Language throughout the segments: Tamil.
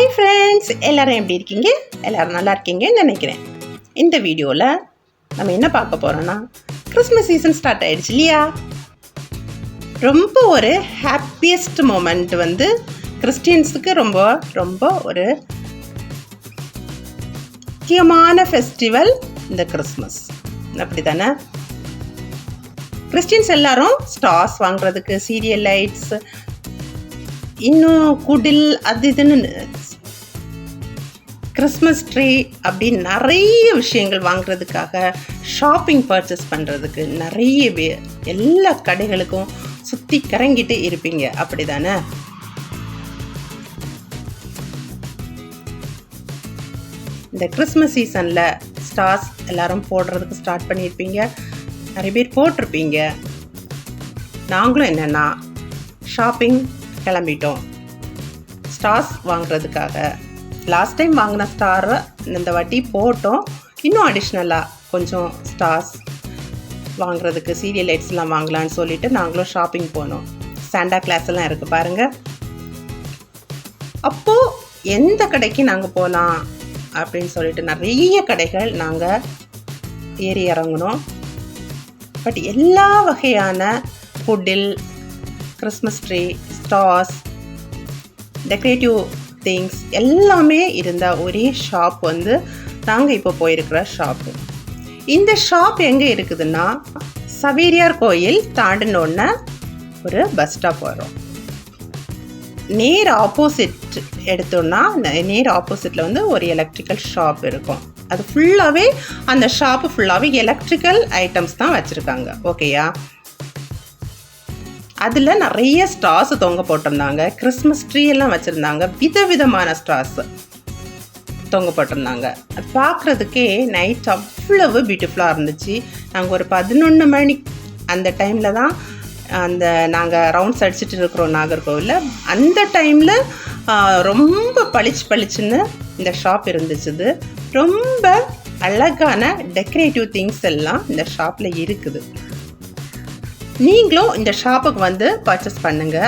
ஹாய் ஃப்ரெண்ட்ஸ், எல்லோரும் எப்படி இருக்கீங்க? எல்லோரும் நல்லா இருக்கீங்கன்னு நினைக்கிறேன். இந்த வீடியோவில் நம்ம என்ன பார்க்க போகிறோன்னா, கிறிஸ்மஸ் சீசன் ஸ்டார்ட் ஆகிடுச்சு இல்லையா? ரொம்ப ஒரு ஹாப்பியஸ்ட் மூமெண்ட் வந்து கிறிஸ்டியன்ஸுக்கு ரொம்ப ரொம்ப ஒரு முக்கியமான ஃபெஸ்டிவல் இந்த கிறிஸ்மஸ். அப்படி தானே? கிறிஸ்டியன்ஸ் எல்லாரும் ஸ்டார்ஸ் வாங்குறதுக்கு, சீரியல் லைட்ஸ், இன்னும் குடில், அது இதுன்னு கிறிஸ்மஸ் ட்ரீ அப்படின்னு நிறைய விஷயங்கள் வாங்குறதுக்காக, ஷாப்பிங் பர்ச்சேஸ் பண்ணுறதுக்கு நிறைய எல்லா கடைகளுக்கும் சுற்றி கறங்கிட்டு இருப்பீங்க. அப்படி தானே? இந்த கிறிஸ்மஸ் சீசனில் ஸ்டார்ஸ் எல்லாரும் போடுறதுக்கு ஸ்டார்ட் பண்ணியிருப்பீங்க. நிறைய பேர் போட்டிருப்பீங்க. நாங்களும் என்னென்னா ஷாப்பிங் கிளம்பிட்டோம் ஸ்டார்ஸ் வாங்குறதுக்காக. லாஸ்ட் டைம் வாங்கின ஸ்டாரை இந்த வாட்டி போட்டோம். இன்னும் அடிஷ்னலாக கொஞ்சம் ஸ்டார்ஸ் வாங்குறதுக்கு, சீரியல் லைட்ஸ்லாம் வாங்கலான்னு சொல்லிட்டு நாங்களும் ஷாப்பிங் போனோம். சாண்டா கிளாஸ் எல்லாம் இருக்குது பாருங்கள். அப்போது எந்த கடைக்கு நாங்கள் போகலாம் அப்படின்னு சொல்லிட்டு நிறைய கடைகள் நாங்கள் ஏறி இறங்கினோம். பட் எல்லா வகையான குடில், Christmas tree, stars, decorative things எல்லாமே இருந்த ஒரே ஷாப் வந்து நாங்கள் இப்போ போயிருக்கிற ஷாப்பு. இந்த ஷாப் எங்கே இருக்குதுன்னா, சவேரியார் கோயில் தாண்டினோடனே ஒரு பஸ் ஸ்டாப் வரும். நேர் ஆப்போசிட் எடுத்தோன்னா, நேர் ஆப்போசிட்டில் வந்து ஒரு எலக்ட்ரிக்கல் ஷாப் இருக்கும். அது ஃபுல்லாகவே, அந்த ஷாப்பு ஃபுல்லாகவே எலக்ட்ரிக்கல் ஐட்டம்ஸ் தான் வச்சுருக்காங்க. ஓகேயா? அதில் நிறைய ஸ்டார்ஸ் தொங்க போட்டிருந்தாங்க. கிறிஸ்மஸ் ட்ரீ எல்லாம் வச்சுருந்தாங்க. விதவிதமான ஸ்டார்ஸ் தொங்க போட்டிருந்தாங்க. அது பார்க்குறதுக்கே நைட் அவ்வளவு பியூட்டிஃபுல்லாக இருந்துச்சு. நாங்கள் ஒரு 11 மணி அந்த டைமில் தான் நாங்கள் ரவுண்ட்ஸ் அடிச்சுட்டு இருக்கிறோம் நாகர்கோவிலில். அந்த டைமில் ரொம்ப பளிச்சுன்னு இந்த ஷாப் இருந்துச்சு. ரொம்ப அழகான டெக்கரேட்டிவ் திங்ஸ் எல்லாம் இந்த ஷாப்பில் இருக்குது. நீங்களும் இந்த ஷாப்புக்கு வந்து பர்ச்சேஸ் பண்ணுங்க.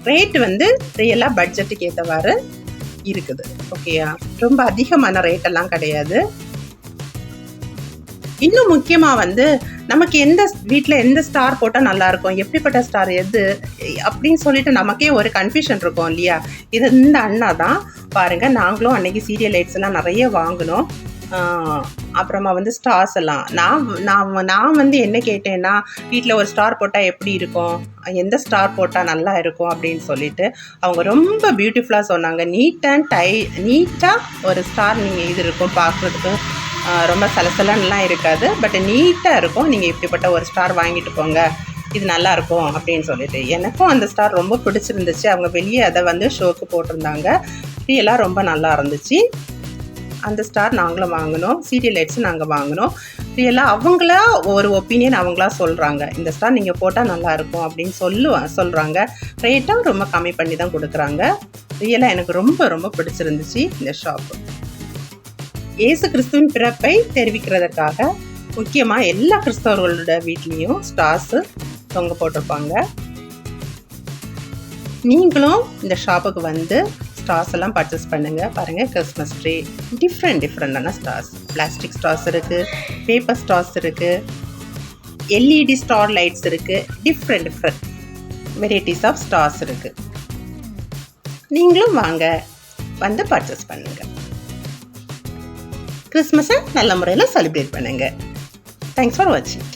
ரேட் வந்து ரியலாக பட்ஜெட்டுக்கு ஏற்றவாறு இருக்குது. ஓகேயா? ரொம்ப அதிகமான ரேட்டெல்லாம் கிடையாது. இன்னும் முக்கியமாக வந்து நமக்கு வீட்டில் எந்த ஸ்டார் போட்டால் நல்லாயிருக்கும், எப்படிப்பட்ட ஸ்டார் எது அப்படின்னு சொல்லிட்டு நமக்கே ஒரு கன்ஃபியூஷன் இருக்கும் இல்லையா? இந்த அண்ணா தான் பாருங்கள். நாங்களும் அன்றைக்கி சீரியல் லைட்ஸ் எல்லாம் நிறைய வாங்கினோம். அப்புறமா வந்து ஸ்டார்ஸ் எல்லாம் நான் வந்து என்ன கேட்டேன்னா, வீட்டில் ஒரு ஸ்டார் போட்டால் எப்படி இருக்கும், எந்த ஸ்டார் போட்டால் நல்லா இருக்கும் அப்படின்னு சொல்லிட்டு அவங்க ரொம்ப பியூட்டிஃபுல்லாக சொன்னாங்க. நீட்டாக ஒரு ஸ்டார் நீங்கள் இது இருக்கும் பார்க்குறதுக்கு. ரொம்ப சலசலன்னுலாம் இருக்காது, பட் நீட்டாக இருக்கும். நீங்கள் இப்படிப்பட்ட ஒரு ஸ்டார் வாங்கிட்டு போங்க, இது நல்லாயிருக்கும் அப்படின்னு சொல்லிட்டு. எனக்கும் அந்த ஸ்டார் ரொம்ப பிடிச்சிருந்துச்சு. அவங்க வெளியே அதை வந்து ஷோக்கு போட்டிருந்தாங்க. ரியலாக ரொம்ப நல்லா இருந்துச்சு. அந்த ஸ்டார் நாங்களும் வாங்கினோம். சீரியல் லைட்ஸும் நாங்கள் வாங்கினோம். ரியலாக அவங்களா ஒரு ஒப்பீனியன் அவங்களா சொல்கிறாங்க, இந்த ஸ்டார் நீங்கள் போட்டால் நல்லாயிருக்கும் அப்படின்னு சொல்கிறாங்க. ரேட்டும் ரொம்ப கம்மி பண்ணி தான் கொடுக்குறாங்க. ரியலாக எனக்கு ரொம்ப ரொம்ப பிடிச்சிருந்துச்சு இந்த ஷாப்பு. இயேசு கிறிஸ்துவின் பிறப்பை தெரிவிக்கிறதுக்காக முக்கியமாக எல்லா கிறிஸ்தவர்களோட வீட்லேயும் ஸ்டார்ஸு தொங்க போட்டிருப்பாங்க. நீங்களும் இந்த ஷாப்புக்கு வந்து ஸ்டார்ஸ் எல்லாம் பர்ச்சேஸ் பண்ணுங்கள். பாருங்கள், கிறிஸ்மஸ் ட்ரீ, டிஃப்ரெண்டான ஸ்டார்ஸ், பிளாஸ்டிக் ஸ்டார்ஸ் இருக்குது, பேப்பர் ஸ்டார்ஸ் இருக்குது, எல்இடி ஸ்டார் லைட்ஸ் இருக்குது, டிஃப்ரெண்ட் வெரைட்டிஸ் ஆஃப் ஸ்டார்ஸ் இருக்குது. நீங்களும் வாங்க, வந்து பர்ச்சேஸ் பண்ணுங்கள். கிறிஸ்மஸை நல்ல முறையில் செலிப்ரேட் பண்ணுங்கள். தேங்க்ஸ் ஃபார் வாட்சிங்.